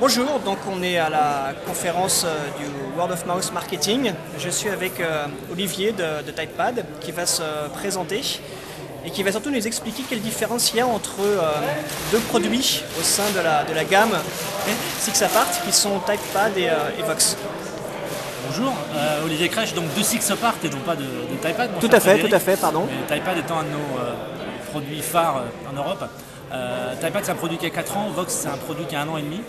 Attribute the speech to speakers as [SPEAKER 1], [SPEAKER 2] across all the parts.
[SPEAKER 1] Bonjour, donc on est à la conférence du Word of Mouse Marketing. Je suis avec Olivier de Typepad qui va se présenter et qui va surtout nous expliquer quelle différence il y a entre deux produits au sein de la gamme Sixapart qui sont Typepad et Vox.
[SPEAKER 2] Bonjour, Olivier Crèche, donc de Sixapart et non pas de Typepad.
[SPEAKER 1] Tout à fait, pardon.
[SPEAKER 2] Et Typepad étant un de nos produits phares en Europe. Typepad c'est un produit qui a 4 ans, Vox c'est un produit qui a 1 an et demi.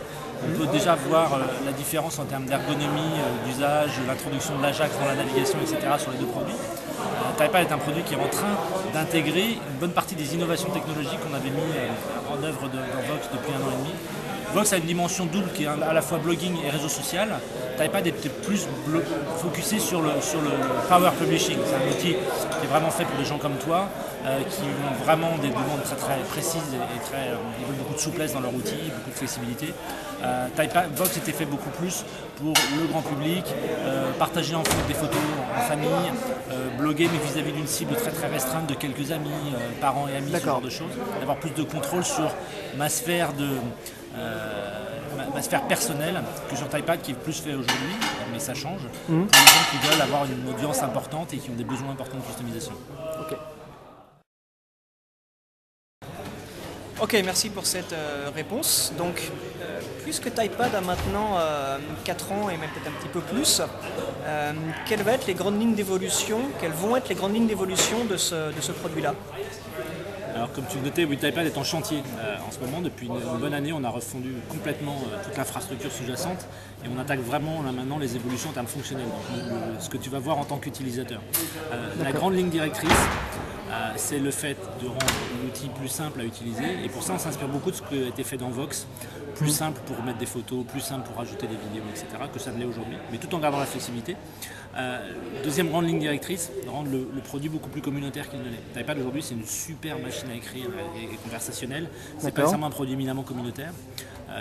[SPEAKER 2] On peut déjà voir la différence en termes d'ergonomie, d'usage, l'introduction de l'Ajax dans la navigation, etc. sur les deux produits. Typepad est un produit qui est en train d'intégrer une bonne partie des innovations technologiques qu'on avait mis en œuvre dans Vox depuis 1 an et demi. Vox a une dimension double qui est à la fois blogging et réseau social. Typepad était plus focusé sur le power publishing. C'est un outil qui est vraiment fait pour des gens comme toi, qui ont vraiment des demandes très très précises et ils veulent beaucoup de souplesse dans leur outil, beaucoup de flexibilité. Vox était fait beaucoup plus pour le grand public, partager en fait des photos en famille, bloguer mais vis-à-vis d'une cible très très restreinte de quelques amis, parents et amis, ce genre de choses. D'avoir plus de contrôle sur ma sphère personnelle que sur Typepad qui est plus fait aujourd'hui, mais ça change, pour les gens qui veulent avoir une audience importante et qui ont des besoins importants de customisation.
[SPEAKER 1] Ok, merci pour cette réponse. Donc, puisque Typepad a maintenant 4 ans et même peut-être un petit peu plus, quelles vont être les grandes lignes d'évolution de ce produit-là?
[SPEAKER 2] Alors comme tu le notais, oui, Typepad est en chantier en ce moment. Depuis une bonne année, on a refondu complètement toute l'infrastructure sous-jacente et on attaque vraiment là, maintenant les évolutions en termes fonctionnels, donc, ce que tu vas voir en tant qu'utilisateur. La grande ligne directrice, c'est le fait de rendre l'outil plus simple à utiliser et pour ça on s'inspire beaucoup de ce qui a été fait dans Vox, plus simple pour mettre des photos, plus simple pour ajouter des vidéos, etc. que ça ne l'est aujourd'hui, mais tout en gardant la flexibilité. Deuxième grande ligne directrice, rendre le produit beaucoup plus communautaire qu'il ne l'est. Typepad aujourd'hui c'est une super machine à écrire et conversationnelle, c'est pas nécessairement un produit éminemment communautaire.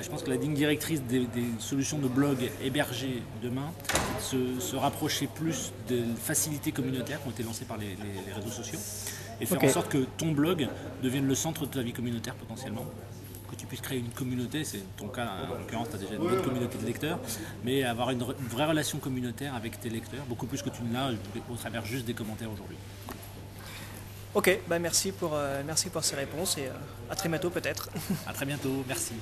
[SPEAKER 2] Je pense que la ligne directrice des solutions de blog hébergées demain, se rapprocher plus des facilités communautaires qui ont été lancées par les réseaux sociaux et faire en sorte que ton blog devienne le centre de ta vie communautaire potentiellement. Que tu puisses créer une communauté, c'est ton cas en l'occurrence, tu as déjà une bonne communauté de lecteurs, mais avoir une vraie relation communautaire avec tes lecteurs, beaucoup plus que tu ne l'as au travers juste des commentaires aujourd'hui.
[SPEAKER 1] Ok, bah merci pour ces réponses et à très bientôt peut-être.
[SPEAKER 2] À très bientôt, merci.